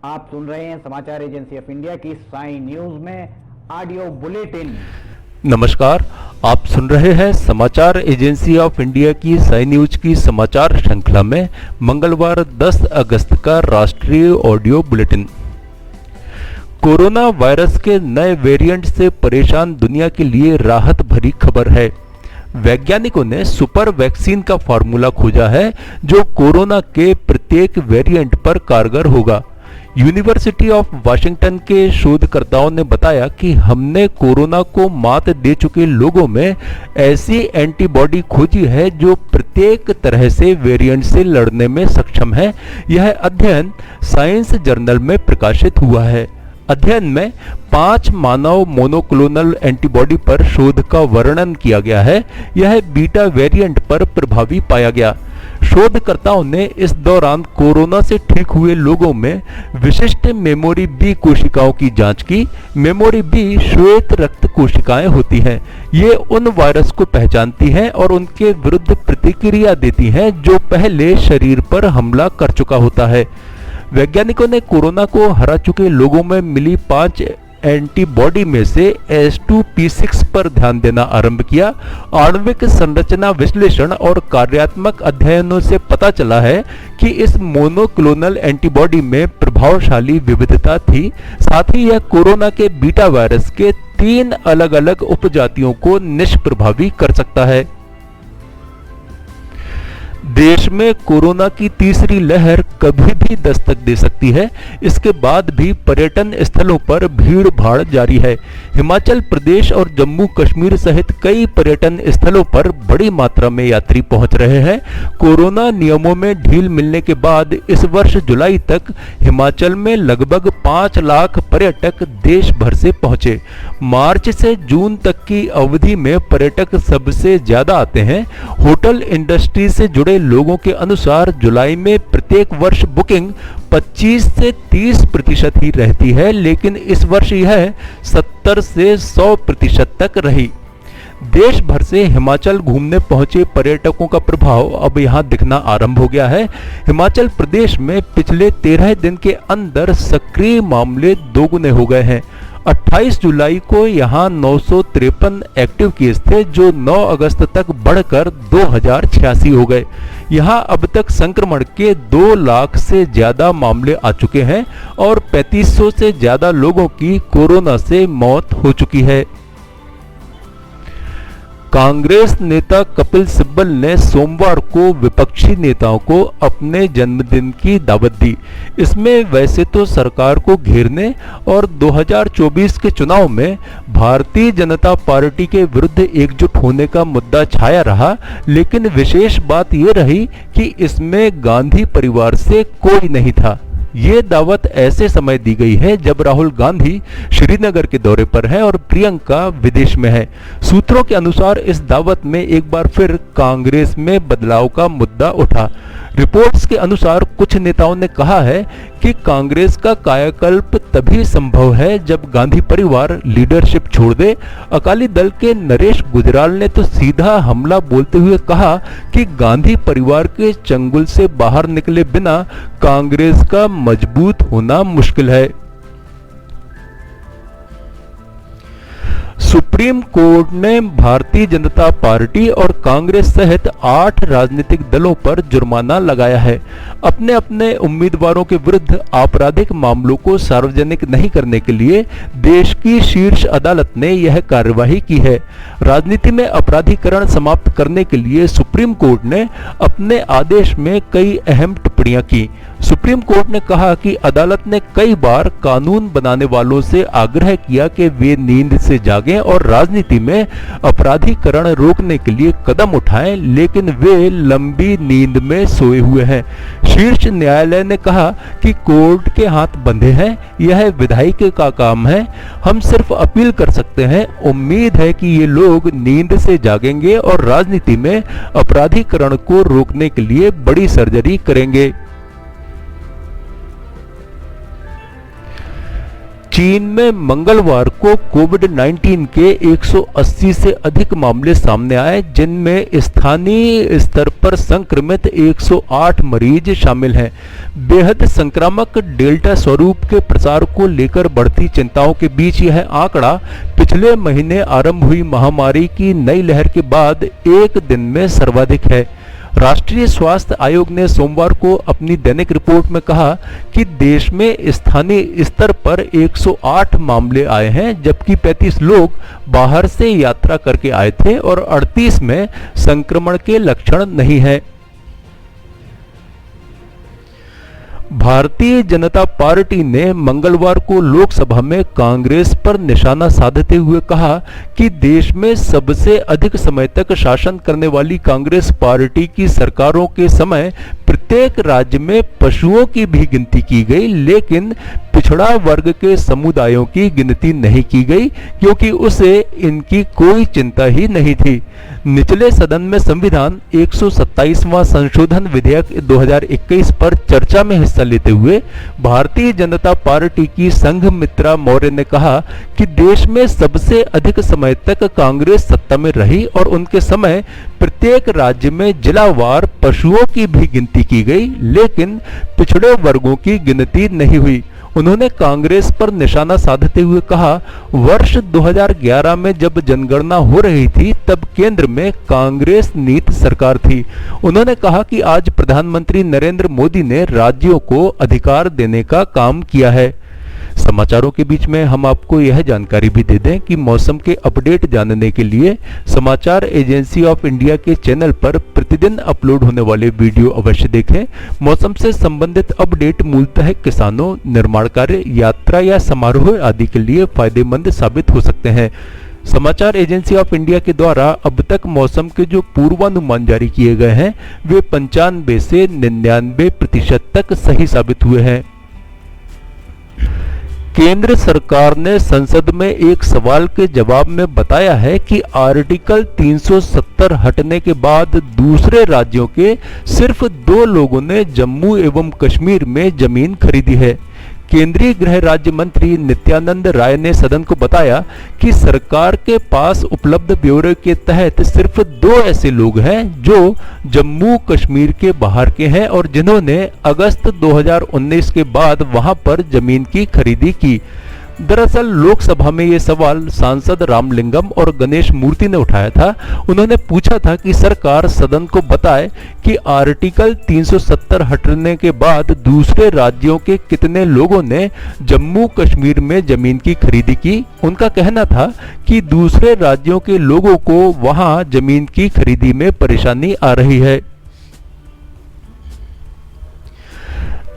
आप सुन रहे हैं समाचार एजेंसी ऑफ इंडिया की साई न्यूज में ऑडियो बुलेटिन। नमस्कार, आप सुन रहे हैं समाचार एजेंसी ऑफ इंडिया की साई न्यूज की समाचार श्रृंखला में मंगलवार 10 अगस्त का राष्ट्रीय ऑडियो बुलेटिन। कोरोना वायरस के नए वेरिएंट से परेशान दुनिया के लिए राहत भरी खबर है। वैज्ञानिकों ने सुपर वैक्सीन का फॉर्मूला खोजा है जो कोरोना के प्रत्येक वेरिएंट पर कारगर होगा। यूनिवर्सिटी ऑफ वाशिंगटन के शोधकर्ताओं ने बताया कि हमने कोरोना को मात दे चुके लोगों में ऐसी एंटीबॉडी खोजी है जो प्रत्येक तरह से वेरिएंट से लड़ने में सक्षम है। यह अध्ययन साइंस जर्नल में प्रकाशित हुआ है। अध्ययन में 5 मानव मोनोक्लोनल एंटीबॉडी पर शोध का वर्णन किया गया है। यह बीटा वेरिएंट पर प्रभावी पाया गया। शोधकर्ताओं ने इस दौरान कोरोना से ठीक हुए लोगों में विशिष्ट मेमोरी बी कोशिकाओं की जांच की। मेमोरी बी श्वेत रक्त कोशिकाएं होती हैं। ये उन वायरस को पहचानती हैं और उनके विरुद्ध प्रतिक्रिया देती हैं जो पहले शरीर पर हमला कर चुका होता है। वैज्ञानिकों ने कोरोना को हरा चुके लोगों में मिली 5 एंटीबॉडी में से H2P6 पर ध्यान देना आरंभ किया। आणविक संरचना विश्लेषण और कार्यात्मक अध्ययनों से पता चला है कि इस मोनोक्लोनल एंटीबॉडी में प्रभावशाली विविधता थी। साथ ही यह कोरोना के बीटा वायरस के 3 अलग-अलग उपजातियों को निष्प्रभावी कर सकता है। देश में कोरोना की तीसरी लहर कभी भी दस्तक दे सकती है। इसके बाद भी पर्यटन स्थलों पर भीड़ भाड़ जारी है। हिमाचल प्रदेश और जम्मू कश्मीर सहित कई पर्यटन स्थलों पर बड़ी मात्रा में यात्री पहुंच रहे हैं। कोरोना नियमों में ढील मिलने के बाद इस वर्ष जुलाई तक हिमाचल में लगभग 5 लाख पर्यटक देश भर से पहुंचे। मार्च से जून तक की अवधि में पर्यटक सबसे ज्यादा आते हैं। होटल इंडस्ट्री से जुड़े लोगों के अनुसार जुलाई में प्रत्येक वर्ष बुकिंग 25 से 30% ही रहती है, लेकिन इस वर्ष यह 70 से 100% तक रही। देश भर से हिमाचल घूमने पहुंचे पर्यटकों का प्रभाव अब यहां दिखना आरंभ हो गया है। हिमाचल प्रदेश में पिछले 13 दिन के अंदर सक्रिय मामले दोगुने हो गए हैं। 28 जुलाई को यहां 953 एक्टिव केस थे जो 9 अगस्त तक बढ़कर 2086 हो गए। यहां अब तक संक्रमण के 2 लाख से ज्यादा मामले आ चुके हैं और 3500 से ज्यादा लोगों की कोरोना से मौत हो चुकी है। कांग्रेस नेता कपिल सिब्बल ने सोमवार को विपक्षी नेताओं को अपने जन्मदिन की दावत दी। इसमें वैसे तो सरकार को घेरने और 2024 के चुनाव में भारतीय जनता पार्टी के विरुद्ध एकजुट होने का मुद्दा छाया रहा, लेकिन विशेष बात यह रही कि इसमें गांधी परिवार से कोई नहीं था। ये दावत ऐसे समय दी गई है जब राहुल गांधी श्रीनगर के दौरे पर हैं और प्रियंका विदेश में है। सूत्रों के अनुसार इस दावत में एक बार फिर कांग्रेस में बदलाव का मुद्दा उठा। रिपोर्ट्स के अनुसार कुछ नेताओं ने कहा है कि कांग्रेस का कायाकल्प तभी संभव है जब गांधी परिवार लीडरशिप छोड़ दे। अकाली दल के नरेश गुजराल ने तो सीधा हमला बोलते हुए कहा कि गांधी परिवार के चंगुल से बाहर निकले बिना कांग्रेस का मजबूत होना मुश्किल है। सुप्रीम कोर्ट ने भारतीय जनता पार्टी और कांग्रेस सहित 8 राजनीतिक दलों पर जुर्माना लगाया है। अपने अपने उम्मीदवारों के विरुद्ध आपराधिक मामलों को सार्वजनिक नहीं करने के लिए देश की शीर्ष अदालत ने यह कार्यवाही की है। राजनीति में अपराधीकरण समाप्त करने के लिए सुप्रीम कोर्ट ने अपने आदेश में कई अहम टिप्पणियां की। सुप्रीम कोर्ट ने कहा कि अदालत ने कई बार कानून बनाने वालों से आग्रह किया कि वे नींद से जागें और राजनीति में अपराधीकरण रोकने के लिए कदम उठाएं, लेकिन वे लंबी नींद में सोए हुए हैं। शीर्ष न्यायालय ने कहा कि कोर्ट के हाथ बंधे हैं, यह विधायिका का काम है। हम सिर्फ अपील कर सकते हैं। उम्मीद है कि ये लोग नींद से जागेंगे और राजनीति में अपराधीकरण को रोकने के लिए बड़ी सर्जरी करेंगे। चीन में मंगलवार को कोविड-19 के 180 से अधिक मामले सामने आए, जिनमें स्थानीय स्तर पर संक्रमित 108 मरीज शामिल हैं। बेहद संक्रामक डेल्टा स्वरूप के प्रसार को लेकर बढ़ती चिंताओं के बीच यह आंकड़ा पिछले महीने आरंभ हुई महामारी की नई लहर के बाद एक दिन में सर्वाधिक है। राष्ट्रीय स्वास्थ्य आयोग ने सोमवार को अपनी दैनिक रिपोर्ट में कहा कि देश में स्थानीय स्तर पर 108 मामले आए हैं, जबकि 35 लोग बाहर से यात्रा करके आए थे और 38 में संक्रमण के लक्षण नहीं हैं। भारतीय जनता पार्टी ने मंगलवार को लोकसभा में कांग्रेस पर निशाना साधते हुए कहा कि देश में सबसे अधिक समय तक शासन करने वाली कांग्रेस पार्टी की सरकारों के समय प्रत्येक राज्य में पशुओं की भी गिनती की गई, लेकिन पिछड़ा वर्ग के समुदायों की गिनती नहीं की गई, क्योंकि उसे इनकी कोई चिंता ही नहीं थी। निचले सदन में संविधान 127वां संशोधन विधेयक 2021 पर चर्चा में हिस्सा लेते हुए भारतीय जनता पार्टी की संघमित्रा मौर्य ने कहा कि देश में सबसे अधिक समय तक कांग्रेस सत्ता में रही और उनके समय प्रत्येक राज्य में जिलावार पशुओं की भी गिनती की गई, लेकिन पिछड़े वर्गों की गिनती नहीं हुई। उन्होंने कांग्रेस पर निशाना साधते हुए कहा, वर्ष 2011 में जब जनगणना हो रही थी तब केंद्र में कांग्रेस नीति सरकार थी। उन्होंने कहा कि आज प्रधानमंत्री नरेंद्र मोदी ने राज्यों को अधिकार देने का काम किया है। समाचारों के बीच में हम आपको यह जानकारी भी दे दें कि मौसम के अपडेट जानने के लिए समाचार एजेंसी ऑफ इंडिया के चैनल पर प्रतिदिन अपलोड होने वाले वीडियो अवश्य देखें। मौसम से संबंधित अपडेट मूलतः किसानों, निर्माण कार्य, यात्रा या समारोह आदि के लिए फायदेमंद साबित हो सकते हैं। समाचार एजेंसी ऑफ इंडिया के द्वारा अब तक मौसम के जो पूर्वानुमान जारी किए गए हैं वे 95 से 99% तक सही साबित हुए हैं। केंद्र सरकार ने संसद में एक सवाल के जवाब में बताया है कि आर्टिकल 370 हटने के बाद दूसरे राज्यों के सिर्फ 2 लोगों ने जम्मू एवं कश्मीर में जमीन खरीदी है। केंद्रीय गृह राज्य मंत्री नित्यानंद राय ने सदन को बताया कि सरकार के पास उपलब्ध ब्यौरे के तहत सिर्फ 2 ऐसे लोग हैं जो जम्मू कश्मीर के बाहर के हैं और जिन्होंने अगस्त 2019 के बाद वहां पर जमीन की खरीदी की। दरअसल लोकसभा में ये सवाल सांसद रामलिंगम और गणेश मूर्ति ने उठाया था। उन्होंने पूछा था कि सरकार सदन को बताए कि आर्टिकल 370 हटने के बाद दूसरे राज्यों के कितने लोगों ने जम्मू कश्मीर में जमीन की खरीदी की। उनका कहना था कि दूसरे राज्यों के लोगों को वहां जमीन की खरीदी में परेशानी आ रही है।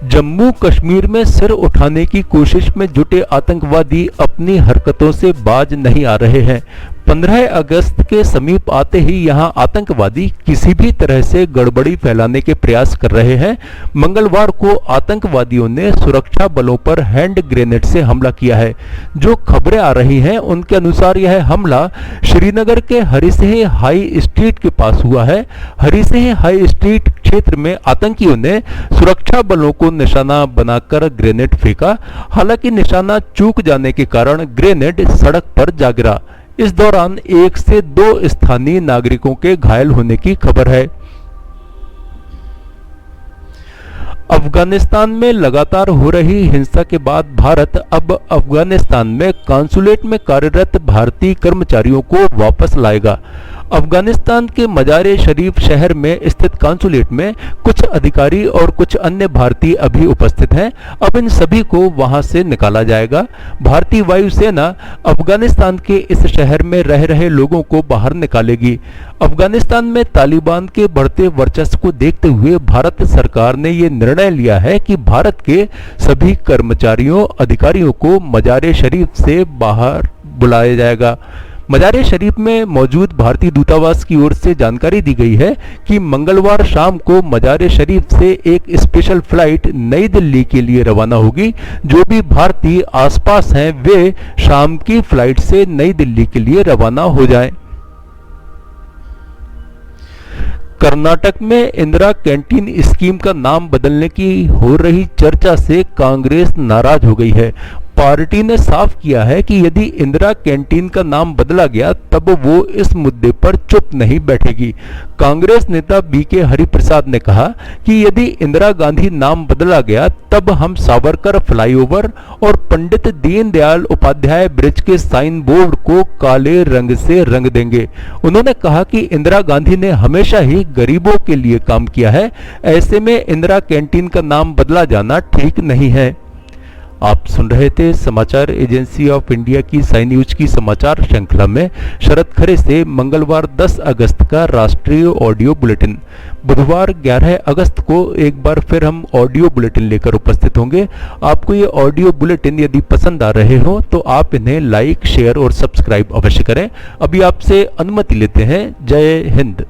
जम्मू कश्मीर में सिर उठाने की कोशिश में जुटे आतंकवादी अपनी हरकतों से बाज नहीं आ रहे हैं। 15 अगस्त के समीप आते ही यहां आतंकवादी किसी भी तरह से गड़बड़ी फैलाने के प्रयास कर रहे हैं। मंगलवार को आतंकवादियों ने सुरक्षा बलों पर हैंड ग्रेनेड से हमला किया है। जो खबरें आ रही हैं उनके अनुसार यह हमला श्रीनगर के हरिसिंह हाई स्ट्रीट के पास हुआ है। हरिसिंह हाई स्ट्रीट क्षेत्र में आतंकियों ने सुरक्षा बलों को निशाना बनाकर ग्रेनेड फेंका। हालांकि निशाना चूक जाने के कारण ग्रेनेड सड़क पर जा गिरा। इस दौरान 1 से 2 स्थानीय नागरिकों के घायल होने की खबर है। अफगानिस्तान में लगातार हो रही हिंसा के बाद भारत अब अफगानिस्तान में कॉन्सुलेट में कार्यरत भारतीय कर्मचारियों को वापस लाएगा। अफगानिस्तान के मजार शरीफ शहर में स्थित कॉन्सुलेट में कुछ अधिकारी और कुछ अन्य भारतीय अभी उपस्थित हैं। अब इन सभी को वहां से निकाला जाएगा। भारतीय वायुसेना अफगानिस्तान के इस शहर में रह रहे लोगों को बाहर निकालेगी। अफगानिस्तान में तालिबान के बढ़ते वर्चस्व को देखते हुए भारत सरकार ने ये निर्णय लिया है कि भारत के सभी कर्मचारियों, अधिकारियों को मजार शरीफ से बाहर बुलाया जाएगा। मजार शरीफ में मौजूद भारतीय दूतावास की ओर से जानकारी दी गई है कि मंगलवार शाम को मजार शरीफ से एक स्पेशल फ्लाइट नई दिल्ली के लिए रवाना होगी। जो भी भारतीय आसपास हैं वे शाम की फ्लाइट से नई दिल्ली के लिए रवाना हो जाएं। कर्नाटक में इंदिरा कैंटीन स्कीम का नाम बदलने की हो रही चर्चा से कांग्रेस नाराज हो गई है। पार्टी ने साफ किया है कि यदि इंदिरा कैंटीन का नाम बदला गया तब वो इस मुद्दे पर चुप नहीं बैठेगी। कांग्रेस नेता बीके हरिप्रसाद ने कहा कि यदि इंदिरा गांधी नाम बदला गया तब हम सावरकर फ्लाईओवर और पंडित दीनदयाल उपाध्याय ब्रिज के साइन बोर्ड को काले रंग से रंग देंगे। उन्होंने कहा कि इंदिरा गांधी ने हमेशा ही गरीबों के लिए काम किया है, ऐसे में इंदिरा कैंटीन का नाम बदला जाना ठीक नहीं है। आप सुन रहे थे समाचार एजेंसी ऑफ इंडिया की साई न्यूज की समाचार श्रृंखला में शरद खरे से मंगलवार 10 अगस्त का राष्ट्रीय ऑडियो बुलेटिन। बुधवार 11 अगस्त को एक बार फिर हम ऑडियो बुलेटिन लेकर उपस्थित होंगे। आपको ये ऑडियो बुलेटिन यदि पसंद आ रहे हो तो आप इन्हें लाइक, शेयर और सब्सक्राइब अवश्य करें। अभी आपसे अनुमति लेते हैं। जय हिंद।